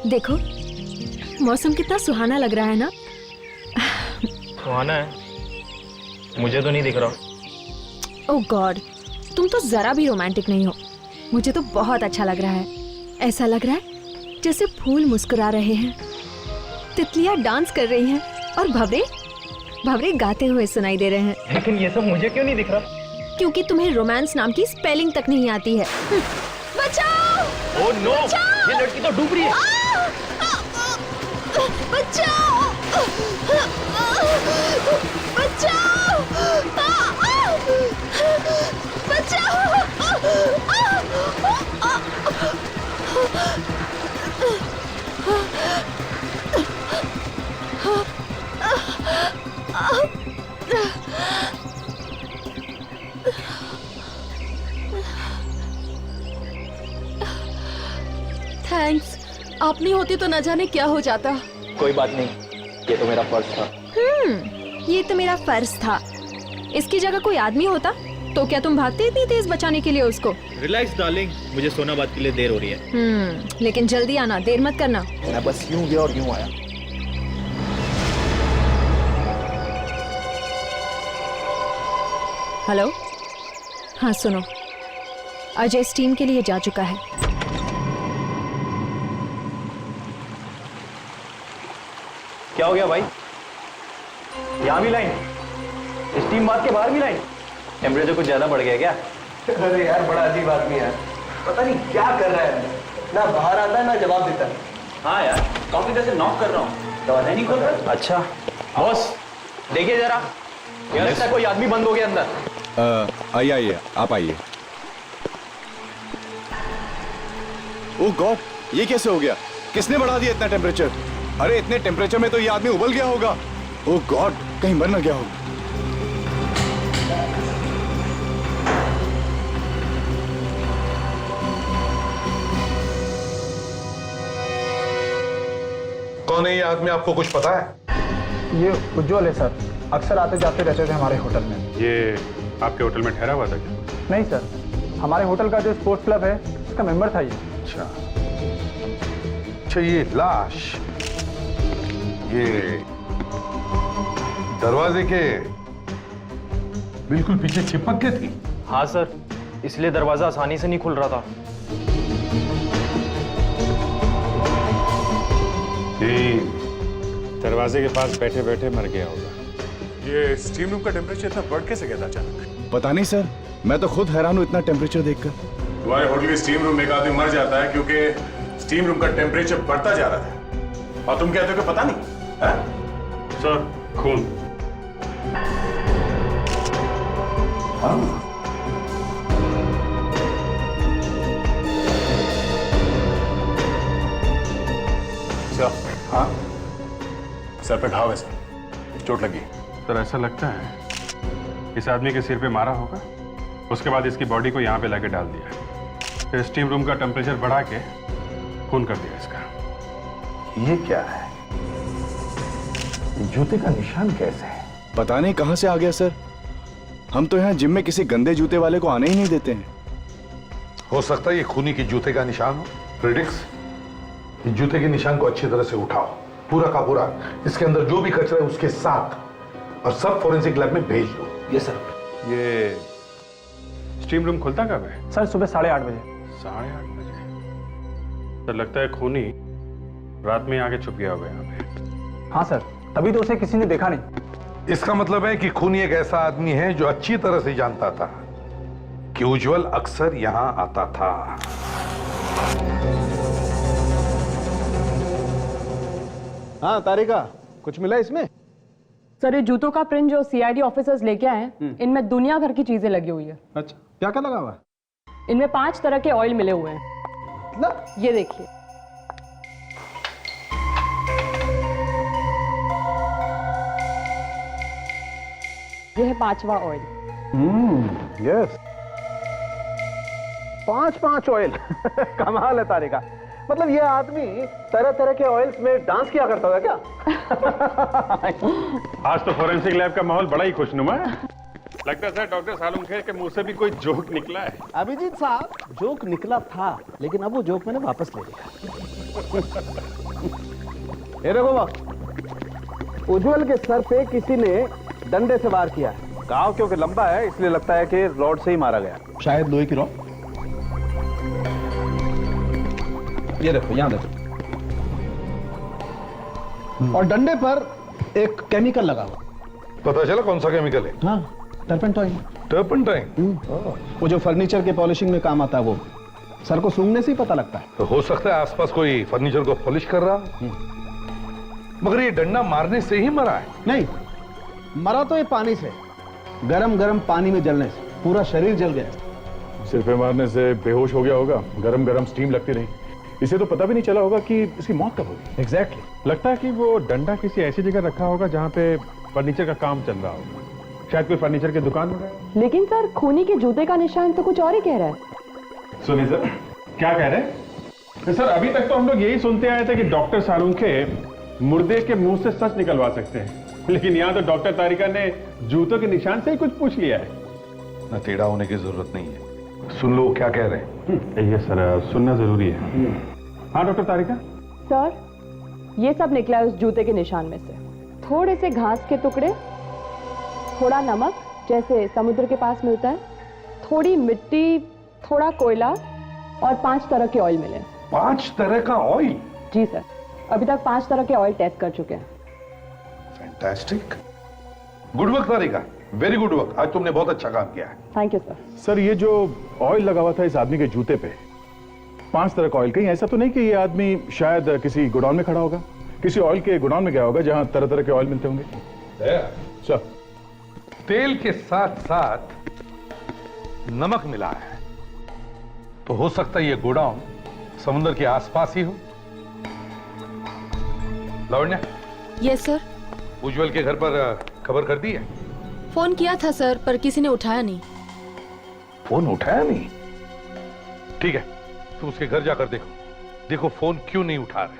देखो मौसम कितना सुहाना लग रहा है ना। सुहाना है, मुझे तो नहीं दिख रहा। ओह गॉड, तुम तो जरा भी रोमांटिक नहीं हो। मुझे तो बहुत अच्छा लग रहा है। ऐसा लग रहा है जैसे फूल मुस्कुरा रहे हैं, तितलियां डांस कर रही हैं और भंवरे गाते हुए सुनाई दे रहे हैं। लेकिन ये सब मुझे क्यों नहीं दिख रहा? क्योंकि तुम्हें रोमांस नाम की स्पेलिंग तक नहीं आती है। बचाओ! ओह नो, ये लड़की तो डूब रही है। बचाओ! बचाओ! बचाओ! थैंक्स, आप नहीं होती तो न जाने क्या हो जाता। कोई बात नहीं, ये तो मेरा फर्ज था। ये तो मेरा फर्ज था। इसकी जगह कोई आदमी होता तो क्या तुम भागते इतनी तेज बचाने के लिए उसको? रिलैक्स डार्लिंग, मुझे सोनाबाद के लिए देर हो रही है। लेकिन जल्दी आना, देर मत करना। मैं बस यूं गया और यूं आया। हेलो, हाँ सुनो, अजय स्टीम के लिए जा चुका है। क्या हो गया भाई? यहाँ भी लाइन, स्टीम बात के बाहर भी लाइन। टेम्परेचर कुछ ज्यादा बढ़ गया क्या? अरे यार बड़ा अजीब आदमी है, पता नहीं क्या कर रहा है। ना बाहर आता है ना जवाब देता है। हाँ यार, कॉफी से नॉक कर रहा हूँ, दरवाजा नहीं खोल रहा। अच्छा बॉस, देखिए जरा, यार लगता है कोई आदमी बंद हो गया अंदर। आइए आप आइए। ओह गॉड, ये कैसे हो गया? किसने बढ़ा दिया इतना टेम्परेचर? अरे इतने टेम्परेचर में तो ये आदमी उबल गया होगा। ओह गॉड, कहीं मर ना गया हो। कौन है ये आदमी, आपको कुछ पता है? ये उज्जवल है सर, अक्सर आते जाते रहते थे हमारे होटल में। ये आपके होटल में ठहरा हुआ था क्या? नहीं सर, हमारे होटल का जो स्पोर्ट्स क्लब है उसका मेंबर था ये। अच्छा ये लाश, ये दरवाजे के बिल्कुल पीछे चिपक के थी। हाँ सर, इसलिए दरवाजा आसानी से नहीं खुल रहा था। दरवाजे के पास बैठे बैठे मर गया होगा। ये स्टीम रूम का टेम्परेचर इतना बढ़ कैसे गया था अचानक? पता नहीं सर, मैं तो खुद हैरान हूँ इतना टेम्परेचर देखकर। तुम्हारे होटल के स्टीम रूम में एक आदमी मर जाता है क्योंकि स्टीम रूम का टेम्परेचर बढ़ता जा रहा था, और तुम कहते हो कि पता नहीं है? सर, खून। हाँ सर पे घाव है सर, चोट लगी। सर ऐसा लगता है इस आदमी के सिर पे मारा होगा, उसके बाद इसकी बॉडी को यहाँ पे लाके डाल दिया, फिर स्टीम रूम का टेम्परेचर बढ़ा के खून कर दिया इसका। ये क्या है? जूते का निशान कैसे है? पता नहीं कहां से आ गया सर। हम तो यहाँ जिम में किसी गंदे जूते वाले को आने ही नहीं देते हैं। हो सकता है ये खूनी के जूते का निशान हो। प्रेडिक्स, इस जूते के निशान को अच्छी तरह से उठाओ, पूरा का पूरा, इसके अंदर जो भी कचरा है उसके साथ, और सब फोरेंसिक लैब में भेज दो। ये सर। ये स्टीम रूम खुलता कब है? सर सुबह 8:30 बजे। 8:30 बजे? तो लगता है खूनी रात में आके छुप गया होगा यहाँ पे। हाँ सर, तभी तो उसे किसी ने देखा नहीं। इसका मतलब है कि खूनी एक ऐसा आदमी है जो अच्छी तरह से जानता था कि उज्जवल अक्सर यहां आता था। हाँ तारिका, कुछ मिला इसमें? सर ये जूतों का प्रिंट जो सीआईडी ऑफिसर्स लेके आए हैं, इनमें दुनिया भर की चीजें लगी हुई है। अच्छा, क्या क्या लगा हुआ है? इनमें 5 तरह के ऑयल मिले हुए हैं। मतलब? ये देखिए, ये है 5वां ऑयल। Yes, 5 oil. कमाल है तारिका। मतलब ये आदमी तरह तरह के ऑयल्स में डांस किया करता था क्या? आज तो फोरेंसिक लैब का माहौल बड़ा ही खुशनुमा है। लगता है डॉक्टर सालुंखे के मुंह से भी कोई जोक निकला है। अभिजीत साहब, जोक निकला था, लेकिन अब वो जोक मैंने वापस ले लिया। ये देखो बा, उज्जवल के सर पे किसी ने डंडे से वार किया है। घाव क्योंकि लंबा है इसलिए लगता है कि रॉड से ही मारा गया। शायद लोहे की रॉड। ये देखो, यहां देखो, और डंडे पर एक केमिकल लगा हुआ। पता चला कौन सा केमिकल है? हाँ, टर्पेंटाइन। टर्पेंटाइन? वो जो फर्नीचर के पॉलिशिंग में काम आता है, वो सर को सूंघने से ही पता लगता है। तो हो सकता है आसपास कोई फर्नीचर को पॉलिश कर रहा हो। मगर ये डंडा मारने से ही मरा है? नहीं, मरा तो ये पानी से, गरम गरम पानी में जलने से पूरा शरीर जल गया। सिर पे मारने से बेहोश हो गया होगा, गरम गरम स्टीम लगती रही, इसे तो पता भी नहीं चला होगा कि इसकी मौत कब होगी। एग्जैक्टली। लगता है कि वो डंडा किसी ऐसी जगह रखा होगा जहाँ पे फर्नीचर का काम चल रहा होगा, शायद कोई फर्नीचर की दुकान में गया। लेकिन सर, खूनी के जूते का निशान तो कुछ और ही कह रहा है। सुनिए सर, क्या कह रहे हैं? सर, अभी तक तो हम लोग यही सुनते आए थे कि डॉक्टर सालुंखे मुर्दे के मुंह से सच निकलवा सकते हैं, लेकिन यहाँ तो डॉक्टर तारिका ने जूतों के निशान से ही कुछ पूछ लिया है। न टेढ़ा होने की जरूरत नहीं है। सुन लो क्या कह रहे हैं। ये सर, सुनना जरूरी है। हाँ डॉक्टर तारिका। सर, ये सब निकला है उस जूते के निशान में से। थोड़े से घास के टुकड़े, थोड़ा नमक जैसे समुद्र के पास मिलता है, थोड़ी मिट्टी, थोड़ा कोयला और 5 तरह के ऑयल मिले। 5 तरह का ऑयल? जी सर, अभी तक 5 तरह के ऑयल टेस्ट कर चुके हैं। फैंटास्टिक, गुड वर्क तारिका, वेरी गुड वर्क। आज तुमने बहुत अच्छा काम किया है। Thank you sir. सर, ये जो ऑयल लगा हुआ था इस आदमी के जूते पे, 5 तरह का ऑयल, कहीं ऐसा तो नहीं कि ये आदमी शायद किसी गोडाउन में खड़ा होगा, किसी ऑयल के गोडाउन में गया होगा जहां तरह तरह के ऑयल मिलते होंगे? सर, तेल के साथ साथ नमक मिला है, तो हो सकता है ये गोडाउन समुद्र के आसपास ही हो। Lavanya, yes sir. उज्जवल के घर पर खबर कर दी है? फोन किया था सर, पर किसी ने उठाया नहीं। फोन उठाया नहीं? ठीक है, तुम उसके घर जाकर देखो, देखो फोन क्यों नहीं उठा रहे।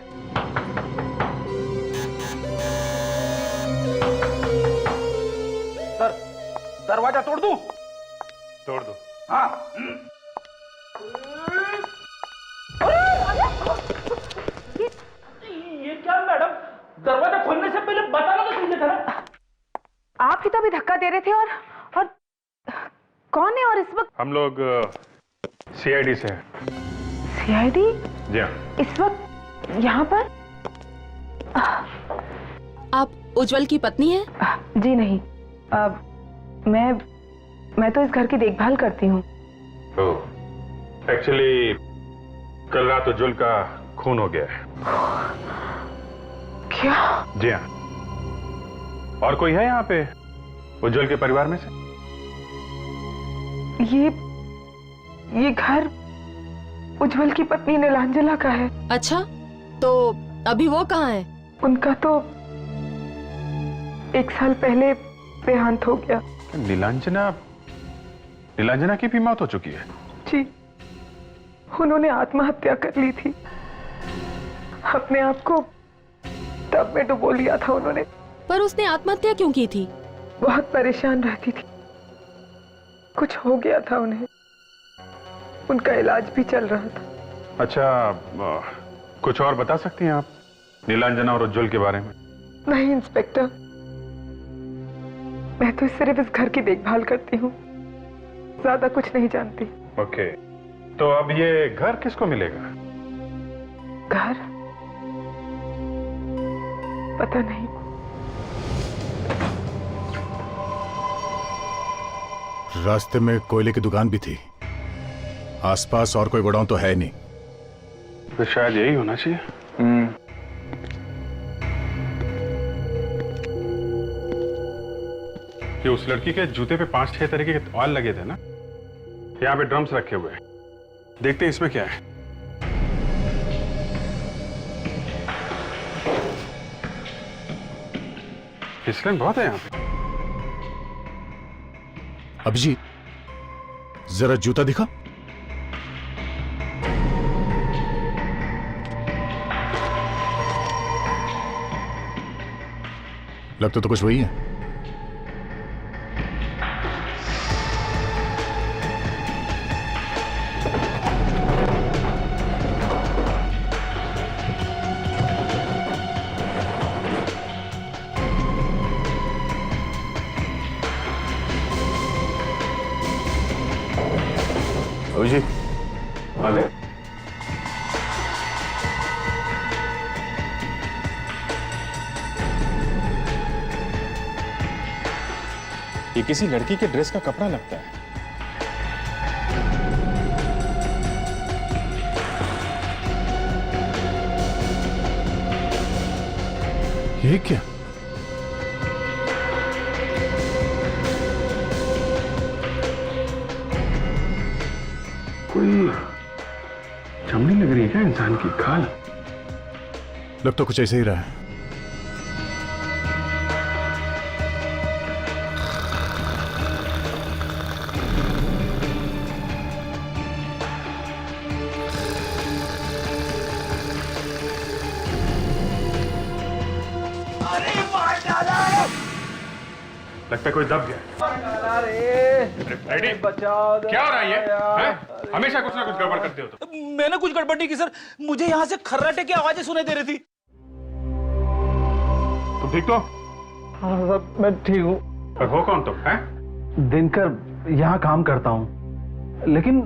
सर, दरवाजा तोड़ दूं? तोड़ दो। हाँ। ये क्या मैडम, दरवाजा खोलने से पहले बताना तो चाहिए था ना। आप ही तो अभी धक्का दे रहे थे। और कौन है? और इस वक्त हम लोग सीआईडी से हैं। सीआईडी? जी हाँ। इस वक्त यहाँ पर? आप उज्जवल की पत्नी हैं? जी नहीं, मैं तो इस घर की देखभाल करती हूँ। एक्चुअली कल रात उज्जवल का खून हो गया है। क्या? जी हाँ। और कोई है यहाँ पे उज्जवल के परिवार में से? ये घर उज्जवल की पत्नी नीलांजना का है। अच्छा, तो अभी वो कहाँ है? उनका तो 1 साल पहले देहांत हो गया। नीलांजना की भी मौत हो चुकी है? जी, उन्होंने आत्महत्या कर ली थी। अपने आप को तब में डुबो लिया था उन्होंने। पर उसने आत्महत्या क्यों की थी? बहुत परेशान रहती थी, कुछ हो गया था उन्हें, उनका इलाज भी चल रहा था। अच्छा, कुछ और बता सकती हैं आप नीलांजना और उज्जवल के बारे में? नहीं इंस्पेक्टर, मैं तो सिर्फ इस घर की देखभाल करती हूँ, ज्यादा कुछ नहीं जानती। ओके, तो अब ये घर किसको मिलेगा? घर? पता नहीं। रास्ते में कोयले की दुकान भी थी, आसपास और कोई गोडाउन तो है नहीं। तो शायद यही होना चाहिए। कि उस लड़की के जूते पे 5-6 तरीके के ऑयल लगे थे ना, यहाँ पे ड्रम्स रखे हुए हैं, देखते हैं इसमें क्या है। फिसलन बहुत है यहाँ पे। अभिजीत, जरा जूता दिखा। लगता तो कुछ वही है। जी अरे ये किसी लड़की के ड्रेस का कपड़ा लगता है। ये क्या? कोई चमड़ी लग रही है क्या इंसान की? खाल लग तो कुछ ऐसे ही रहा है। लगता है कोई दब गया। रेडी? बचाओ क्या हो रहा है ये? हैं? हमेशा कुछ ना कुछ गड़बड़ करते हो तो। मैंने कुछ गड़बड़ नहीं की सर, मुझे यहाँ से खर्राटे की आवाजें सुनाई दे रही थी। तुम ठीक तो? हाँ साहब, मैं ठीक हूँ। पर हो कौन तुम? हैं? दिनकर यहाँ काम करता हूँ, लेकिन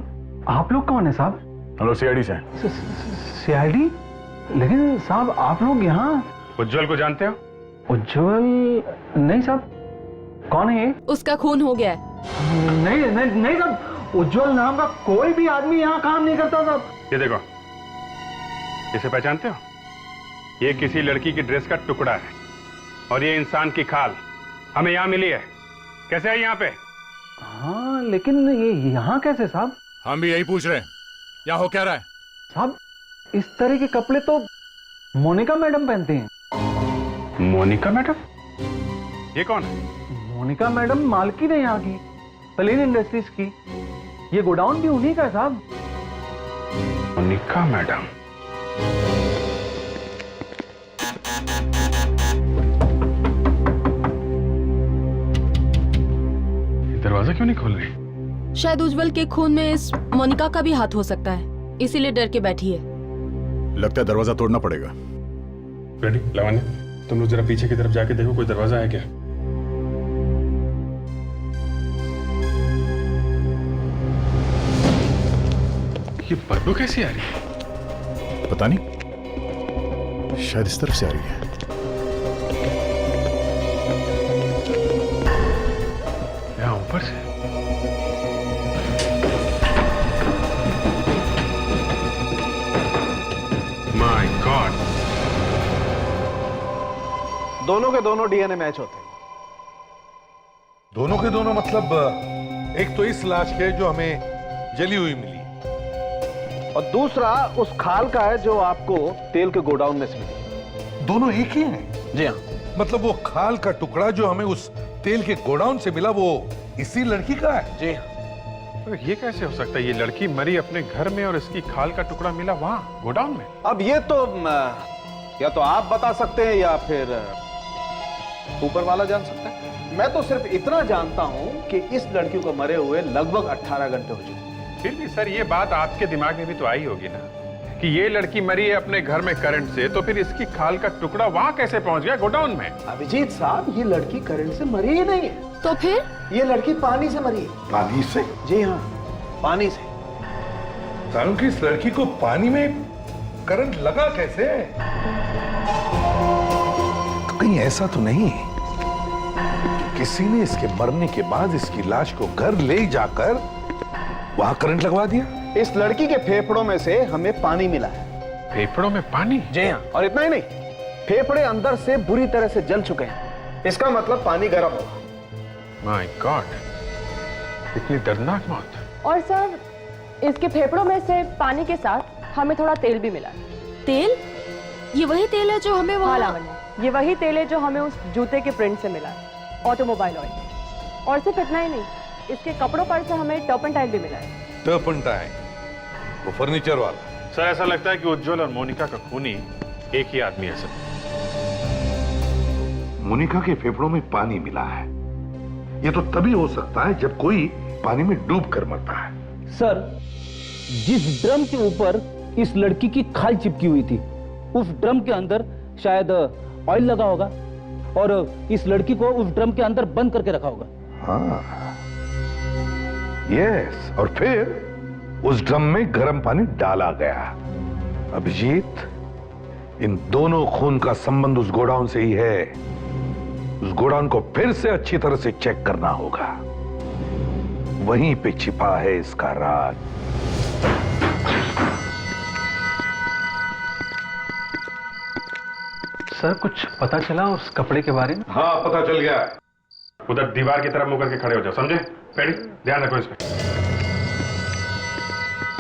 आप लोग कौन है साहब? हेलो सीआईडी से। सीआईडी? लेकिन साहब आप लोग यहाँ? उज्जवल को जानते हो? उज्जवल? नहीं साहब, कौन है ये? उसका खून हो गया है। नहीं नहीं नहीं साहब, उज्जवल नाम का कोई भी आदमी यहाँ काम नहीं करता साहब। ये देखो, इसे पहचानते हो? ये किसी लड़की की ड्रेस का टुकड़ा है और ये इंसान की खाल हमें यहाँ मिली है। कैसे है यहाँ पे? हाँ लेकिन ये यहाँ कैसे साहब? हम भी यही पूछ रहे हैं, यहाँ हो क्या रहा है? साहब इस तरह के कपड़े तो मोनिका मैडम पहनती हैं। मोनिका मैडम? ये कौन है? मोनिका मैडम मालकिन है यहाँ की, प्लेन इंडस्ट्रीज की। ये गोडाउन भी उन्हीं का है साहब। मोनिका मैडम? दरवाजा क्यों नहीं खोल रही? शायद उज्जवल के खून में इस मोनिका का भी हाथ हो सकता है, इसीलिए डर के बैठी है। लगता है दरवाजा तोड़ना पड़ेगा। रेडी? लावण्य, तुम लोग जरा पीछे की तरफ जाके देखो, कोई दरवाजा है क्या? ये बदबू कैसी आ रही है? पता नहीं, शायद इस तरफ से आ रही है। यहाँ ऊपर से? My God! दोनों के दोनों डीएनए मैच होते हैं। दोनों के दोनों मतलब एक तो इस लाश के जो हमें जली हुई मिली, और दूसरा उस खाल का है जो आपको तेल के गोडाउन में से मिली। दोनों एक ही हैं। जी हाँ। मतलब वो खाल का टुकड़ा जो हमें उस तेल के गोडाउन से मिला वो इसी लड़की का है? जी हाँ। तो ये कैसे हो सकता है? ये लड़की मरी अपने घर में और इसकी खाल का टुकड़ा मिला वहां गोडाउन में। अब ये तो या तो आप बता सकते हैं या फिर ऊपर वाला जान सकता है। मैं तो सिर्फ इतना जानता हूं कि इस लड़की को मरे हुए लगभग 18 घंटे हो चुके। फिर भी सर ये बात आपके दिमाग में भी तो आई होगी ना कि ये लड़की मरी है अपने घर में करंट से, तो फिर इसकी खाल का टुकड़ा वहां कैसे पहुंच गया गोडाउन में? अभिजीत साहब, ये लड़की करंट से मरी ही नहीं है। तो फिर? ये लड़की पानी से मरी है। पानी से? जी हाँ, पानी से। कारण कि इस लड़की को पानी में करंट लगा कैसे? तो कहीं ऐसा तो नहीं कि किसी ने इसके मरने के बाद इसकी लाश को घर ले जाकर वहां करंट लगवा दिया? इस लड़की के फेफड़ों में से हमें पानी मिला है। फेफड़ों में पानी? जी हाँ, और इतना ही नहीं, फेफड़े अंदर से बुरी तरह से जल चुके हैं। इसका मतलब पानी गर्म होगा। माय गॉड, इतनी दर्दनाक मौत। और सर इसके फेफड़ों में से पानी के साथ हमें थोड़ा तेल भी मिला है। तेल? ये वही तेल है जो हमें हाँ वहाँ? लावण्य, ये वही तेल है जो हमें उस जूते के प्रिंट से मिला है, ऑटोमोबाइल ऑयल। और सिर्फ इतना ही नहीं, इसके कपड़ों पर से हमें टर्पेंटाइन भी मिला है। टर्पेंटाइन? वो फर्नीचर वाला? सर ऐसा लगता है कि उज्जवल और मोनिका का खूनी एक ही आदमी है सर। मोनिका के फेफड़ों में पानी मिला है, ये तो तभी हो सकता है जब कोई पानी में डूब कर मरता है। सर जिस ड्रम के ऊपर इस लड़की की खाल चिपकी हुई थी, उस ड्रम के अंदर शायद ऑयल लगा होगा और इस लड़की को उस ड्रम के अंदर बंद करके रखा होगा। हाँ, यस। और फिर उस ड्रम में गर्म पानी डाला गया। अभिजीत, इन दोनों खून का संबंध उस गोडाउन से ही है। उस गोडाउन को फिर से अच्छी तरह से चेक करना होगा। वहीं पे छिपा है इसका राज। सर, कुछ पता चला उस कपड़े के बारे में? हाँ, पता चल गया। उधर दीवार की तरफ मुंह करके खड़े हो जाओ, समझे? पेड़ी, ध्यान रखो इस पे।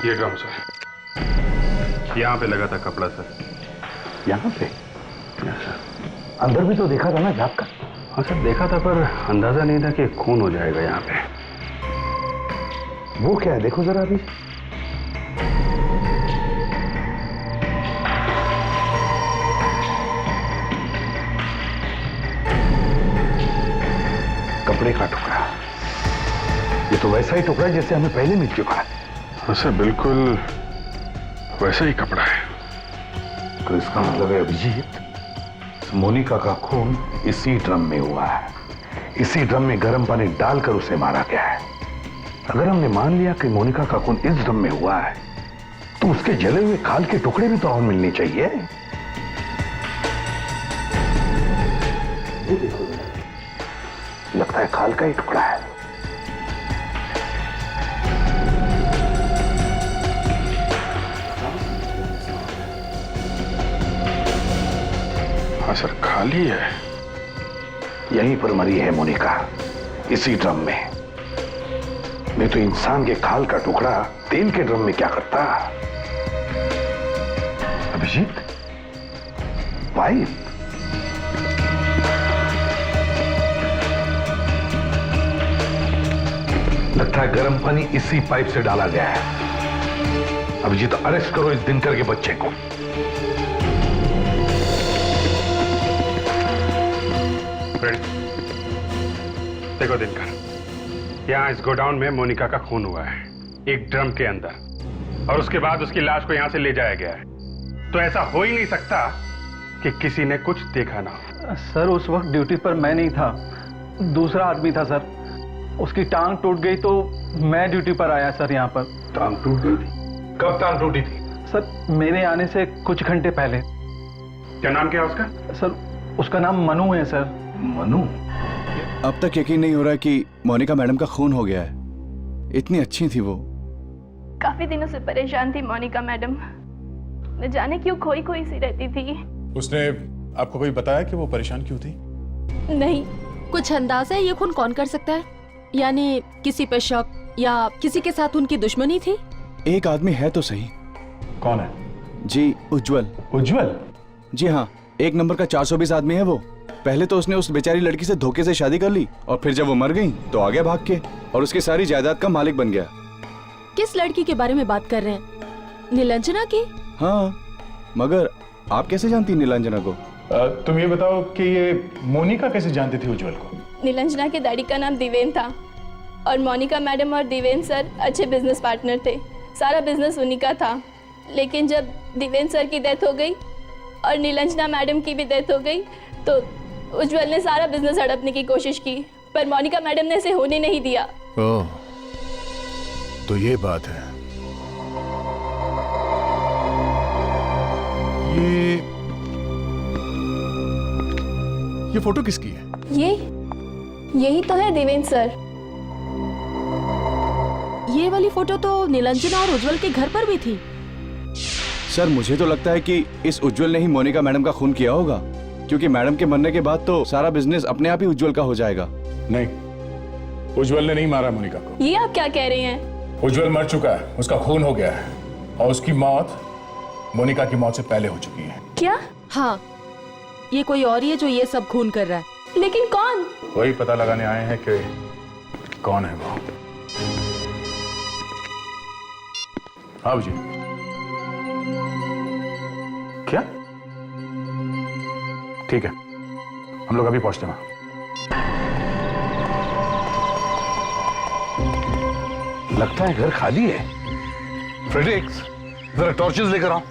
ये ड्रम सर, यहाँ पे लगा था कपड़ा सर। यहाँ पे? अंदर भी तो देखा था ना झाँक का? हाँ सर, देखा था, पर अंदाजा नहीं था कि खून हो जाएगा यहाँ पे। वो क्या है, देखो जरा अभी। कपड़े का टुकड़ा। ये तो वैसा ही टुकड़ा है जैसे हमें पहले मिल चुका है। हाँ सर, बिल्कुल वैसा ही कपड़ा है। तो इसका मतलब है अभिजीत, मोनिका का खून इसी ड्रम में हुआ है। इसी ड्रम में गर्म पानी डालकर उसे मारा गया है। अगर हमने मान लिया कि मोनिका का खून इस ड्रम में हुआ है, तो उसके जले हुए खाल के टुकड़े भी तो और मिलने चाहिए। ये देखो, लगता है खाल का ही टुकड़ा है। हाँ सर, खाली है। यहीं पर मरी है मोनिका, इसी ड्रम में। नहीं तो इंसान के खाल का टुकड़ा तेल के ड्रम में क्या करता? अभिजीत, पाइप। लगता है गर्म पानी इसी पाइप से डाला गया है। अभिजीत, अरेस्ट करो इस दिनकर के बच्चे को। देखो दिनकर, यहाँ इस गोडाउन में मोनिका का खून हुआ है, एक ड्रम के अंदर, और उसके बाद उसकी लाश को यहाँ से ले जाया गया है। तो ऐसा हो ही नहीं सकता कि किसी ने कुछ देखा ना हो। सर, उस वक्त ड्यूटी पर मैं नहीं था, दूसरा आदमी था सर। उसकी टांग टूट गई तो मैं ड्यूटी पर आया सर यहाँ पर। टांग टूट गई थी? कब टांग टूटी थी? सर, मेरे आने से कुछ घंटे पहले। क्या नाम क्या है उसका? सर, उसका नाम मनु है सर। मनु? अब तक यकीन नहीं हो रहा है कि मोनिका मैडम का खून हो गया है। इतनी अच्छी थी वो। काफी दिनों से परेशान थी मोनिका मैडम, न जाने क्यों खोई खोई सी रहती थी। उसने आपको कोई बताया कि वो परेशान क्यों थी? नहीं, कुछ अंदाजा है ये खून कौन कर सकता है? यानी किसी पे शक या किसी के साथ उनकी दुश्मनी थी? एक आदमी है तो सही। कौन है? जी, उज्जवल। उज्जवल? जी हाँ, 1 नंबर का 420 आदमी है वो। पहले तो उसने उस बेचारी लड़की से धोखे से शादी कर ली, और फिर जब वो मर गई तो आ गया भाग के, और उसकी सारी जायदाद का मालिक बन गया। किस लड़की के बारे में बात कर रहे हैं? नीलांजना की? हाँ, मगर आप कैसे जानती नीलांजना को? तुम ये बताओ कि ये मोनिका कैसे जानती थी उज्जवल को? नीलांजना के डैडी का नाम दिवेन था, और मोनिका मैडम और दिवेन सर अच्छे बिजनेस पार्टनर थे। सारा बिजनेस उन्हीं का था। लेकिन जब दिवेन सर की डेथ हो गई और नीलांजना मैडम की भी डेथ हो गई, तो उज्जवल ने सारा बिजनेस हड़पने की कोशिश की, पर मोनिका मैडम ने इसे होने नहीं दिया। ओह, तो ये बात है। ये फोटो किसकी है? यही तो है देवेंद्र सर। ये वाली फोटो तो नीलांजना और उज्जवल के घर पर भी थी। सर, मुझे तो लगता है कि इस उज्जवल ने ही मोनिका मैडम का खून किया होगा, क्योंकि मैडम के मरने के बाद तो सारा बिजनेस अपने आप ही उज्जवल का हो जाएगा। नहीं, उज्जवल ने नहीं मारा मोनिका को। ये आप क्या कह रहे हैं? उज्जवल मर चुका है, उसका खून हो गया है, और उसकी मौत मोनिका की मौत से पहले हो चुकी है। क्या? हाँ, ये कोई और ही है जो ये सब खून कर रहा है। लेकिन कौन? वही पता लगाने आए हैं कि कौन है वो। हाँ जी। क्या? ठीक है, हम लोग अभी पहुंचते हैं। लगता है घर खाली है। फ्रेडरिक्स, जरा टॉर्चेस लेकर आओ,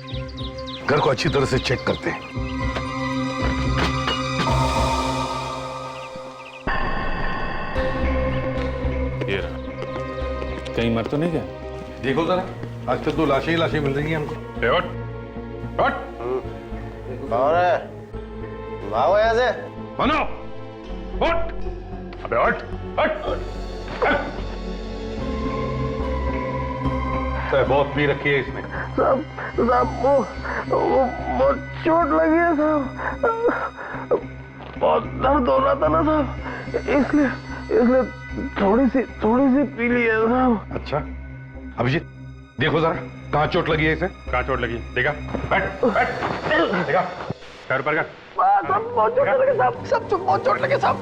घर को अच्छी तरह से चेक करते हैं। ये रहा। कहीं मर तो नहीं गया? देखो जरा, आज तो 2 लाशें ही लाशें मिल रही हैं हमको। उठ उठ कौन है? भागो यहाँ से। मनो उठ, अबे उठ उठ उठ। बहुत पी रखी है इसने। साहब वो चोट लगी है साहब, बहुत दर्द हो रहा था ना साहब, इसलिए थोड़ी सी पी ली है साहब। अच्छा अभिजीत, देखो जरा कहाँ चोट लगी है इसे। कहाँ चोट लगी? देखा? बैठ बैठ, देखा? पैर पर कर। बहुत चोट लगे साहब, बहुत चोट लगे साहब।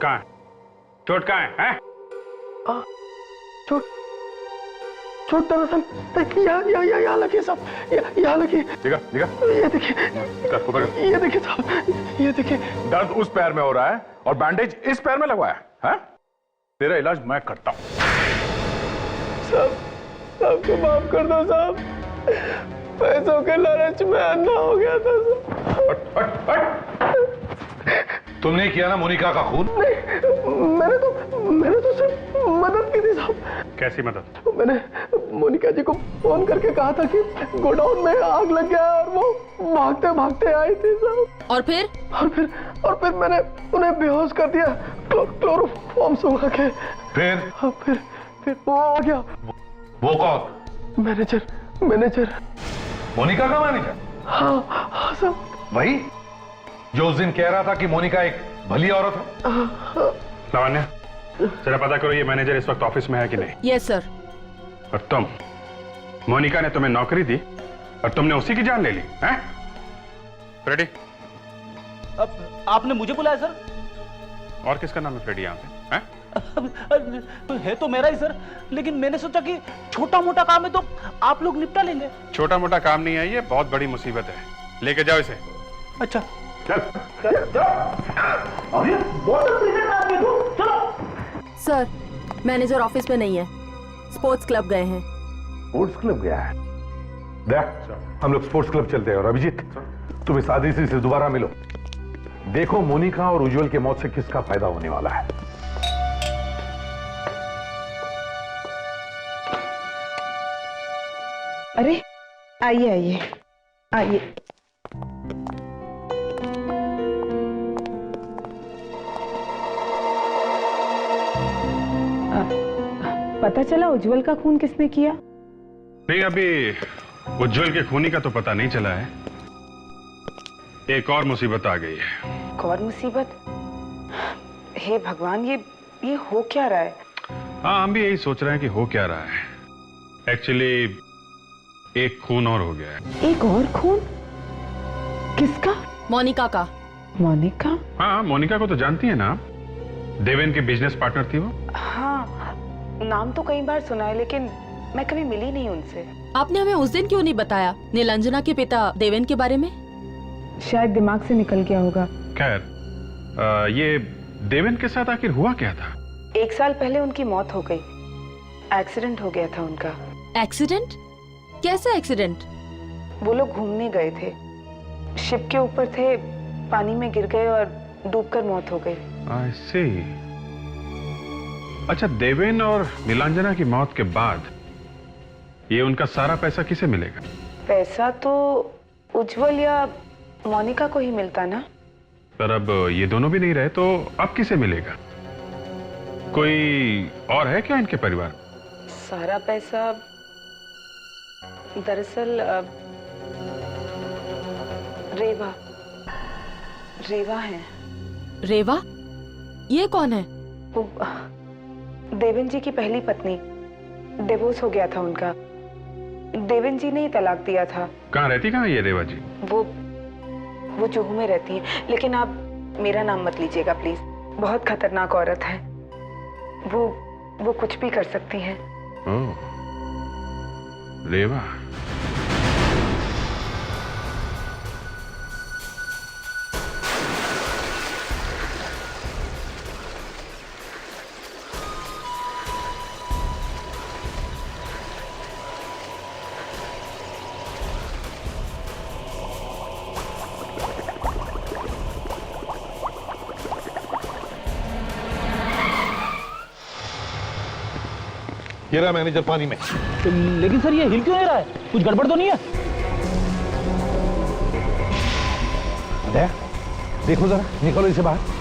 कहाँ है? चोट कहाँ है? चोट दरअसल यहाँ लगी साहब, यहाँ लगी। देखा? देखा? ये देखिए, ये देखिए साहब, ये देखिए। दर्द उस पैर में हो रहा है और बैंडेज इस पैर में लगवाया है? तेरा इलाज मैं करता हूँ। साहब को माफ कर दो साहब, पैसों के लालच में अंधा हो गया था साहब। तुमने किया ना मोनिका का खून? नहीं, मैंने तो सिर्फ मदद की थी साहब। कैसी मदद? मैंने मोनिका जी को फोन करके कहा था कि गोडाउन में आग लग गया और वो भागते भागते आई थी साहब। और फिर मैंने उन्हें बेहोश कर दिया क्लोरोफॉर्म सुखा के। फिर वो आ गया। वो कौन? मैनेजर। मोनिका का मैनेजर? हाँ साहब। वही जो उस दिन कह रहा था कि मोनिका एक भली औरत है। लावण्या, जरा पता करो ये मैनेजर इस वक्त ऑफिस में है कि नहीं। Yes sir. और तुम, मोनिका ने तुम्हें नौकरी दी और तुमने उसी की जान ले ली हैं? फ्रेडी? अब आपने मुझे बुलाया सर? और किसका नाम है फ्रेडी यहाँ पे? हैं? है तो मेरा ही सर, लेकिन मैंने सोचा कि छोटा मोटा काम है तो आप लोग निपटा लेंगे। छोटा मोटा काम नहीं है, ये बहुत बड़ी मुसीबत है। लेके जाओ इसे। अच्छा चल। सर, मैनेजर ऑफिस में नहीं है, स्पोर्ट्स क्लब गए हैं। स्पोर्ट्स क्लब गया है? देख, हम लोग स्पोर्ट्स क्लब चलते हैं। और अभिजीत, तुम इस आदित्य से दोबारा मिलो। देखो मोनिका और उज्जवल के मौत से किसका फायदा होने वाला है। अरे आइए। पता चला उज्जवल का खून किसने किया? नहीं, अभी उज्जवल के खूनी का तो पता नहीं चला है। एक और मुसीबत आ गई है। एक और मुसीबत? हे भगवान, ये हो क्या रहा है? हाँ, हम भी यही सोच रहे हैं कि हो क्या रहा है। एक्चुअली एक खून और हो गया है। एक और खून? किसका? मोनिका का। मोनिका? हाँ, मोनिका को तो जानती है ना आप? देवेन की बिजनेस पार्टनर थी वो। हाँ, नाम तो कई बार सुना है, लेकिन मैं कभी मिली नहीं उनसे। आपने हमें उस दिन क्यों नहीं बताया नीलांजना के पिता देवेन के बारे में? शायद दिमाग से निकल गया होगा। खैर, ये देवेन के साथ आखिर हुआ क्या था? 1 साल पहले उनकी मौत हो गई। एक्सीडेंट हो गया था उनका। एक्सीडेंट? कैसा एक्सीडेंट? वो लोग घूमने गए थे, शिप के ऊपर थे, पानी में गिर गए और डूबकर मौत हो गई। I see। अच्छा, देवेन और नीलांजना की मौत के बाद ये उनका सारा पैसा किसे मिलेगा? पैसा तो उज्जवल या मोनिका को ही मिलता ना। पर अब ये दोनों भी नहीं रहे तो अब किसे मिलेगा? कोई और है क्या इनके परिवार? सारा पैसा दरअसल रेवा है। रेवा? ये कौन है? वो देवेन जी की पहली पत्नी। डिवोर्स हो गया था उनका। देवेन जी ने ही तलाक दिया था। कहाँ रहती, कहाँ ये रेवा जी? वो जुहू में रहती हैं, लेकिन आप मेरा नाम मत लीजिएगा प्लीज। बहुत खतरनाक औरत है वो कुछ भी कर सकती हैं। ओह, रेवा। ये रहा मैनेजर पानी में। लेकिन सर ये हिल क्यों नहीं रहा है? कुछ गड़बड़ तो नहीं है? दया, देखो जरा, निकलो इसे बाहर।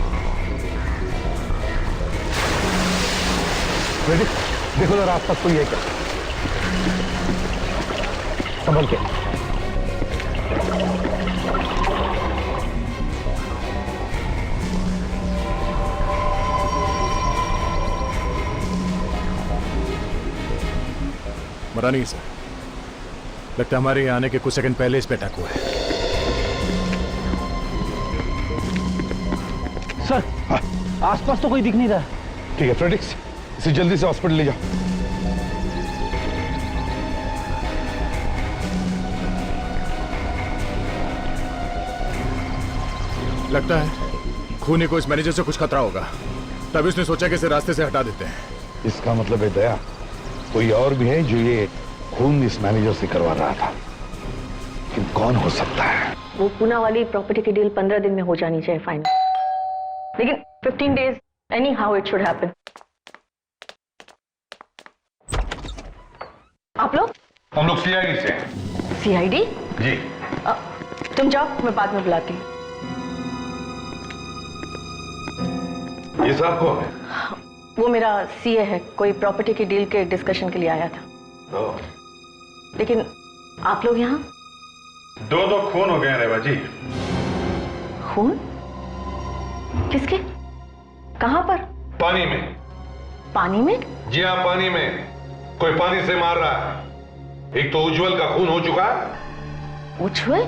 देखो जरा आसपास कोई है क्या? संभल के। मरा नहीं सर, लगता है हमारे यहाँ आने के कुछ सेकंड पहले इस पे अटैक हुआ है। सर आसपास तो कोई दिख नहीं रहा। ठीक है फ्रेडिक्स, इसे जल्दी से हॉस्पिटल ले जाओ। लगता है खूनी को इस मैनेजर से कुछ खतरा होगा, तभी उसने सोचा कि इसे रास्ते से हटा देते हैं। इसका मतलब है दया, कोई और भी है जो ये खून इस मैनेजर से करवा रहा था, लेकिन कौन हो सकता है? वो पूना वाली प्रॉपर्टी की डील 15 दिन में हो जानी चाहिए फाइनल, लेकिन 15 days any how it should happen. आप लोग? हम लोग सीआईडी से। सीआईडी? जी। तुम जाओ, मैं बाद में बुलाती हूँ। ये साहब कौन है? वो मेरा सीए है, कोई प्रॉपर्टी की डील के डिस्कशन के लिए आया था। लेकिन आप लोग यहाँ? दो खून हो गए रेवा जी। खून? किसके? कहाँ पर? पानी में। पानी में? जी हाँ, पानी में। कोई पानी से मार रहा है। एक तो उज्जवल का खून हो चुका है। उज्जवल?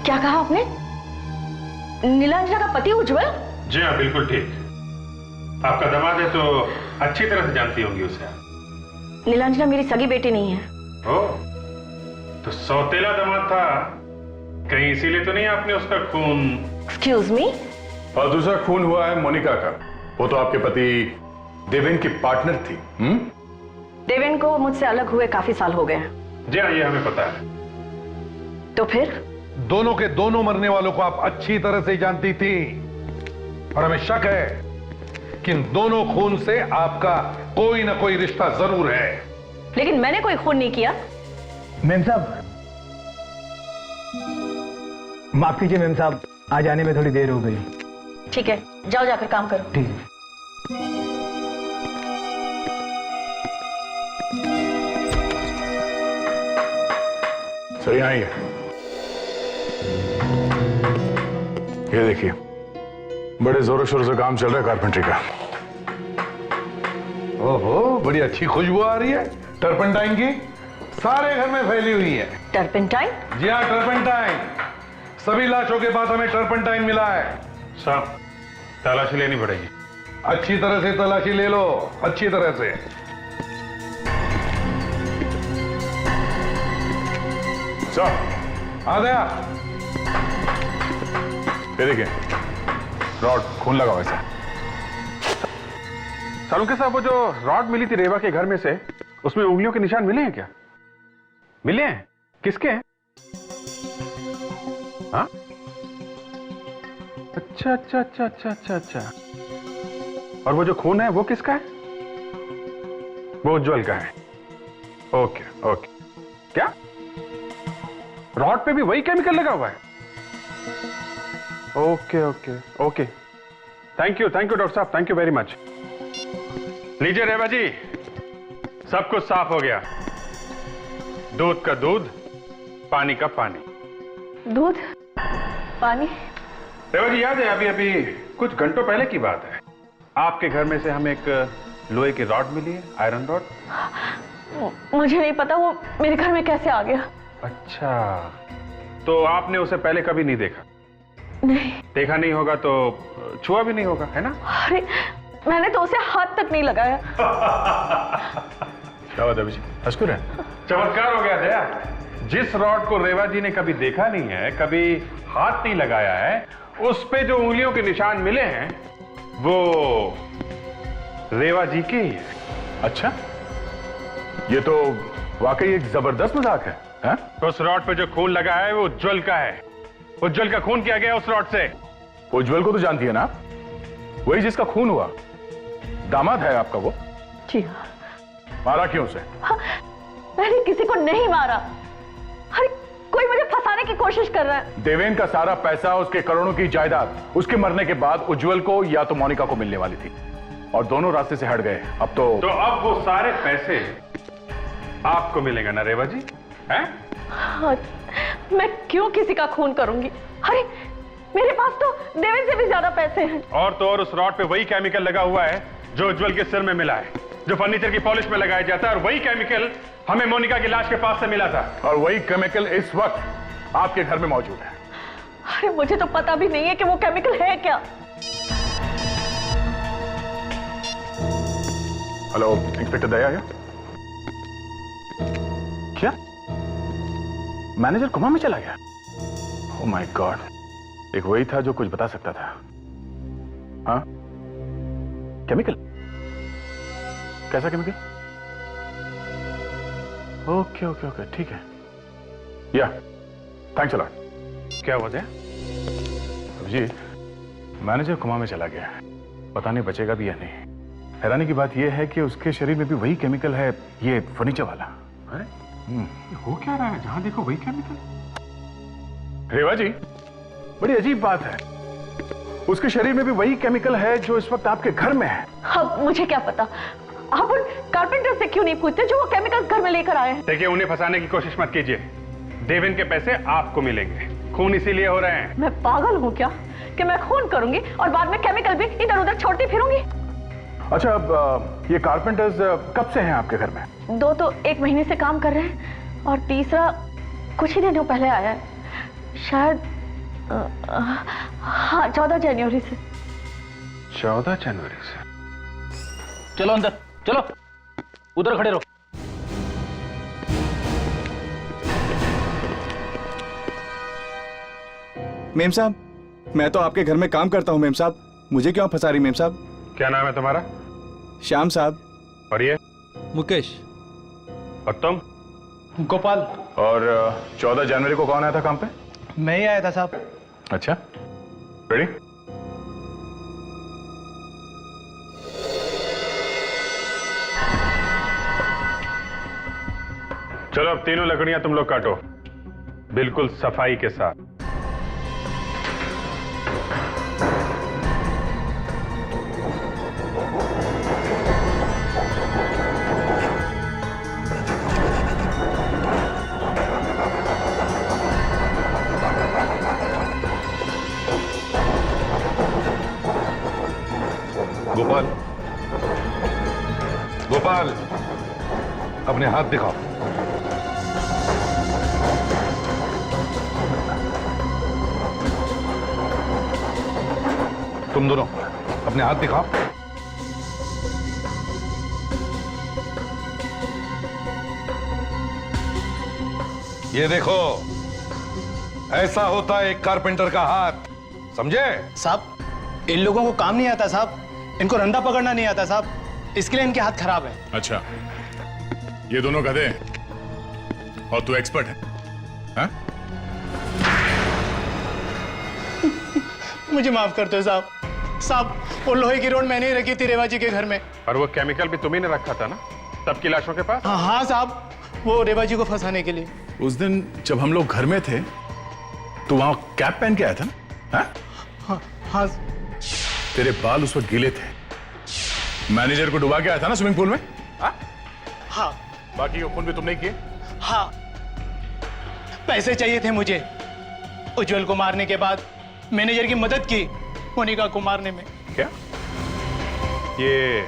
क्या कहा आपने? नीलांजना का पति उज्जवल? जी हाँ, बिल्कुल ठीक। आपका दामाद है तो अच्छी तरह से जानती होंगी उसे। नीलांजना मेरी सगी बेटी नहीं है। ओ, तो सौतेला दामाद था कहीं, इसीलिए तो नहीं आपने उसका खून? Excuse me? और दूसरा खून हुआ है मोनिका का, वो तो आपके पति देवेन की पार्टनर थी। देवेन को मुझसे अलग हुए काफी साल हो गए हैं। जी हाँ, ये हमें पता है। तो फिर? दोनों के दोनों मरने वालों को आप अच्छी तरह से जानती थी, और हमें शक है कि इन दोनों खून से आपका कोई ना कोई रिश्ता जरूर है। लेकिन मैंने कोई खून नहीं किया। मैम साहब, माफ कीजिए मैम साहब, आज आने में थोड़ी देर हो गई। ठीक है, जाओ जाकर काम करो। ठीक है। सर यहाँ ही है, ये देखिए, बड़े जोरों शोरों से काम चल रहा है कारपेंट्री का। ओहो, बड़ी अच्छी खुशबू आ रही है टर्पेंटाइन की, सारे घर में फैली हुई है। टर्पेंटाइन? जी हाँ, टर्पेंटाइन। सभी लाशों के पास हमें टर्पेंटाइन मिला है। साहब, तलाशी लेनी पड़ेगी। अच्छी तरह से तलाशी ले लो, अच्छी तरह से। आ गया। ये देखिए, रॉड, खून लगा हुआ है। सालुंके साहब, वो जो रॉड मिली थी रेवा के घर में से, उसमें उंगलियों के निशान मिले हैं क्या? मिले हैं? किसके हैं? हाँ? अच्छा अच्छा अच्छा अच्छा अच्छा अच्छा। और वो जो खून है वो किसका है? वो उज्जवल का है। Okay okay. क्या रॉड पे भी वही केमिकल लगा हुआ है? Okay okay okay. Thank you doctor साहब, थैंक यू वेरी मच। लीजिए रेवा जी, सब कुछ साफ हो गया। दूध का दूध, पानी का पानी। दूध पानी? रेवा जी, याद है अभी अभी कुछ घंटों पहले की बात है, आपके घर में से हमें एक लोहे की रॉड मिली है, आयरन रॉड। मुझे नहीं पता वो मेरे घर में कैसे आ गया। अच्छा, तो आपने उसे पहले कभी नहीं देखा? नहीं। देखा नहीं होगा तो छुआ भी नहीं होगा, है ना? अरे मैंने तो उसे हाथ तक नहीं लगाया। चमत्कार हो गया दया। जिस रॉड को रेवा जी ने कभी देखा नहीं है, कभी हाथ नहीं लगाया है, उस पे जो उंगलियों के निशान मिले हैं वो रेवा जी के ही है। अच्छा, ये तो वाकई एक जबरदस्त मजाक है, है? उस रॉड पे जो खून लगा है वो उज्जवल का है। उज्जवल का खून किया गया उस रॉड से। उज्जवल को तो जानती है ना, वही जिसका खून हुआ, दामाद है आपका वो। जी हाँ, मारा क्यों उसे? मैंने किसी को नहीं मारा। अरे कोई मुझे फंसाने की कोशिश कर रहा है। देवेन का सारा पैसा, उसके करोड़ों की जायदाद उसके मरने के बाद उज्जवल को या तो मोनिका को मिलने वाली थी, और दोनों रास्ते से हट गए। अब तो अब वो सारे पैसे आपको मिलेंगे ना रेवा जी? हैं? हाँ, मैं क्यों किसी का खून करूंगी? अरे मेरे पास तो देवेन से भी ज्यादा पैसे हैं। और तो और उस रॉड पे वही केमिकल लगा हुआ है जो उज्जवल के सिर में मिला है, जो फर्नीचर की पॉलिश में लगाया जाता है, और वही केमिकल हमें मोनिका की लाश के पास से मिला था। और वही केमिकल इस वक्त आपके घर में मौजूद है। अरे मुझे तो पता भी नहीं है कि वो केमिकल है क्या। हेलो, इंस्पेक्टर दया आया? क्या मैनेजर कोमा में चला गया? ओह माय गॉड, एक वही था जो कुछ बता सकता था। हाँ, केमिकल? कैसा केमिकल? ओके ओके ओके, ठीक है। या थैंक्स अ लॉट। क्या वजह? जी, मैनेजर कोमा में चला गया, पता नहीं बचेगा भी या नहीं। हैरानी की बात यह है कि उसके शरीर में भी वही केमिकल है, ये फर्नीचर वाला। अरे हो क्या रहा है? जहां देखो वही केमिकल। रेवा जी, बड़ी अजीब बात है, उसके शरीर में भी वही केमिकल है जो इस वक्त आपके घर में है। अब मुझे क्या पता, आप उन कारपेंटर से क्यों नहीं पूछते जो वो केमिकल घर में लेकर आए हैं? देखिए, उन्हें फंसाने की कोशिश मत कीजिए। देवेन के पैसे आपको मिलेंगे, खून इसीलिए हो रहे हैं। मैं पागल हूँ क्या कि मैं खून करूंगी और बाद में केमिकल भी इधर उधर छोड़ती फिरूंगी? अच्छा, अब ये कारपेंटर्स कब से हैं आपके घर में? 2 तो 1 महीने से काम कर रहे हैं, और तीसरा कुछ ही दिनों पहले आया है, शायद हाँ 14 जनवरी से। 14 जनवरी से? चलो अंदर, चलो उधर खड़े रहो। मेम साहब, मैं तो आपके घर में काम करता हूँ मेम साहब, मुझे क्यों फंसा रही मेम साहब? क्या नाम है तुम्हारा? श्याम साहब। और ये? मुकेश। और तुम? गोपाल। और 14 जनवरी को कौन आया था काम पे? मैं ही आया था साहब। अच्छा, रेडी? चलो अब तीनों लकड़ियां तुम लोग काटो, बिल्कुल सफाई के साथ। गोपाल, गोपाल, अपने हाथ दिखाओ। तुम दोनों अपने हाथ दिखाओ। ये देखो, ऐसा होता है एक कारपेंटर का हाथ, समझे? साहब, इन लोगों को काम नहीं आता साहब, इनको रंदा पकड़ना नहीं आता साहब, इसके लिए इनके हाथ खराब है। अच्छा, ये दोनों गधे हैं और तू एक्सपर्ट है, हाँ? मुझे माफ कर दो साहब। साहब, वो लोहे की रोड मैंने ही रखी थी रेवा जी के घर में। और वो केमिकल भी तुम्ही ने रखा था ना सबकी लाशों के पास? हाँ साहब, वो रेवा जी को फंसाने के लिए। उस दिन जब हम लोग घर में थे तो वहां कैप पहन के आया था ना? हाँ? हाँ हाँ। तेरे बाल उस वक्त गीले थे, मैनेजर को डुबा के आया था ना स्विमिंग पूल में? हाँ। बाकी वो खून भी तुमने किए? हाँ, पैसे चाहिए थे मुझे। उज्जवल को मारने के बाद मैनेजर की मदद की मोनिका को मारने में। क्या ये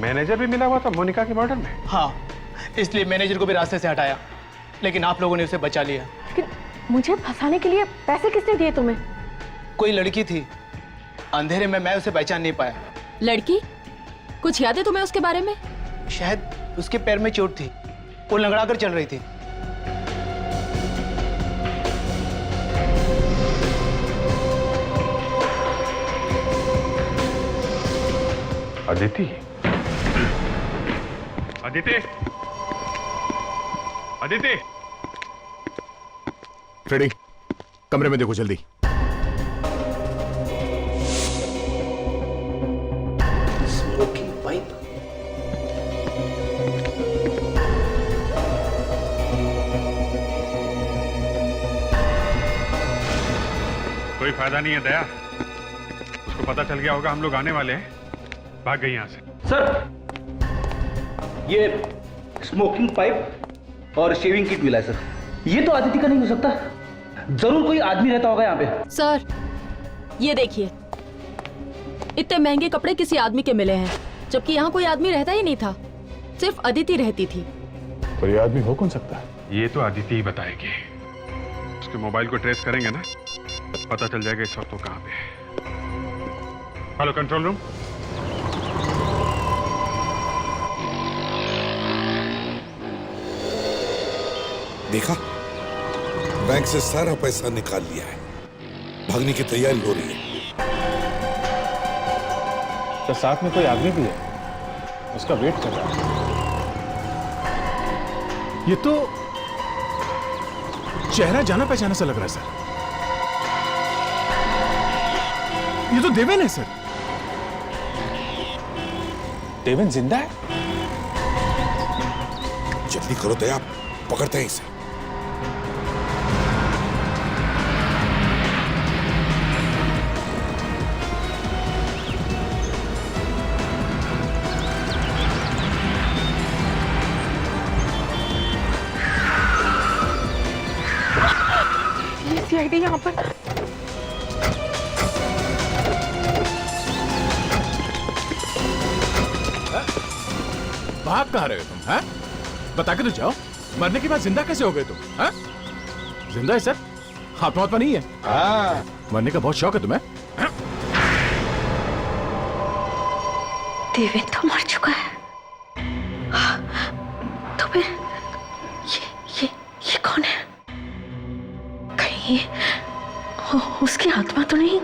मैनेजर भी मिला हुआ था मोनिका के मर्डर में? हाँ, इसलिए मैनेजर को भी रास्ते से हटाया, लेकिन आप लोगों ने उसे बचा लिया। लेकिन मुझे फंसाने के लिए पैसे किसने दिए तुम्हें? कोई लड़की थी, अंधेरे में मैं उसे पहचान नहीं पाया। लड़की? कुछ याद है तुम्हें उसके बारे में? शायद उसके पैर में चोट थी, वो लंगड़ा कर चल रही थी। अदिति? अदिति? अदिति? फ्रेडी, कमरे में देखो जल्दी। Smoking pipe. कोई फायदा नहीं है दया, उसको पता चल गया होगा हम लोग आने वाले हैं, भाग गई यहाँ से। सर, ये स्मोकिंग पाइप और शेविंग किट मिला है सर। ये तो आदिति का नहीं हो सकता, जरूर कोई आदमी रहता होगा यहाँ पे। सर ये देखिए, इतने महंगे कपड़े किसी आदमी के मिले हैं, जबकि यहाँ कोई आदमी रहता ही नहीं था, सिर्फ अदिति रहती थी। पर ये आदमी हो कौन सकता है? ये तो आदिति ही बताएगी। उसके मोबाइल को ट्रेस करेंगे ना, पता चल जाएगा इस वक्त वो कहाँ पे है। Hello control room. देखा, बैंक से सारा पैसा निकाल लिया है, भागने की तैयारी हो रही है। तो साथ में कोई आदमी भी है, उसका वेट कर रहा है। ये तो चेहरा जाना पहचाना सा लग रहा है सर। ये तो देवेन है सर। देवेन जिंदा है? जल्दी करो दया, पकड़ते हैं इसे। सीआईडी यहाँ पर। भाग कहाँ रहे हो तुम? हैं? बता के तो जाओ, मरने के बाद जिंदा कैसे हो गए तुम? हैं? जिंदा है सर, आत्मा नहीं है। मरने का बहुत शौक है तुम्हें? देवेन तो मर चुका है, तो फिर ये कौन है? कहीं उसकी आत्मा तो नहीं?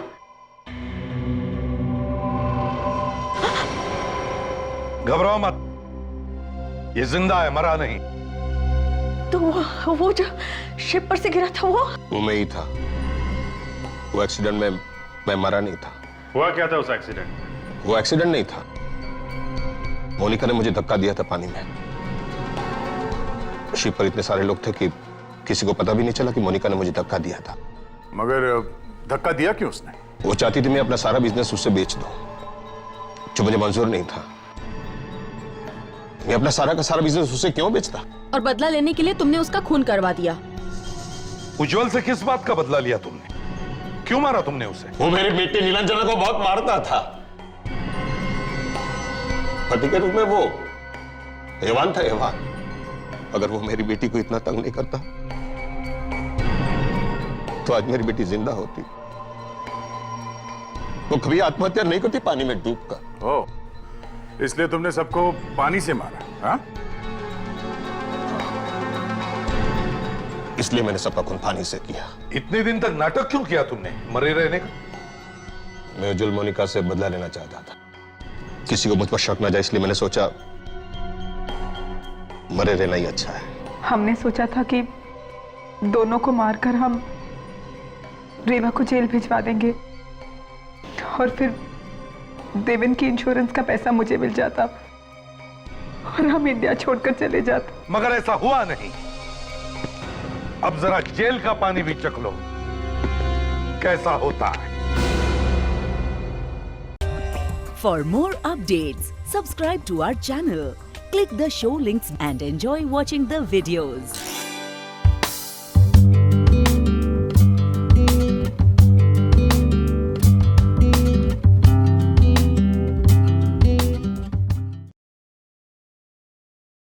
घबराओ मत, ये जिंदा है, मरा नहीं। तो वो जो शिप पर से गिरा था वो मैं ही था। वो एक्सीडेंट में मैं मरा नहीं था। हुआ क्या था उस एक्सीडेंट में? वो एक्सीडेंट नहीं था, मोनिका ने मुझे धक्का दिया था पानी में। शिप पर इतने सारे लोग थे कि किसी को पता भी नहीं चला कि मोनिका ने मुझे धक्का दिया था। मगर धक्का दिया क्यों उसने? वो चाहती थी मैं अपना सारा बिजनेस उससे बेच दूं, जो मुझे मंजूर नहीं था। मैं अपना सारा का सारा बिजनेस उससे क्यों बेचता? और बदला लेने के लिए तुमने उसका खून करवा दिया। उज्जवल से किस बात का बदला लिया तुमने? क्यों मारा तुमने उसे? वो मेरे बेटे नीलांजना को बहुत मारता था। पति के रूप में वो हैवान था, हैवान। अगर वो मेरी बेटी को इतना तंग नहीं करता तो आज मेरी बेटी जिंदा होती। वो कभी आत्महत्या नहीं करती पानी में डूबकर। ओह, इसलिए तुमने सबको पानी से मारा? हाँ? इसलिए मैंने सबका खून पानी से किया। इतने दिन तक नाटक क्यों किया तुमने मरे रहने का? मैं उज्जवल मोनिका से बदला लेना चाहता था, किसी को मुझ पर शक न जाए, इसलिए मैंने सोचा मरे रहना ही अच्छा है। हमने सोचा था कि दोनों को मारकर हम रेवा को जेल भिजवा देंगे और फिर देवेन की इंश्योरेंस का पैसा मुझे मिल जाता और हम इंडिया छोड़कर चले जाते। मगर ऐसा हुआ नहीं। अब जरा जेल का पानी भी चख लो कैसा होता है। For more updates, subscribe to our channel, click the show links and enjoy watching the videos.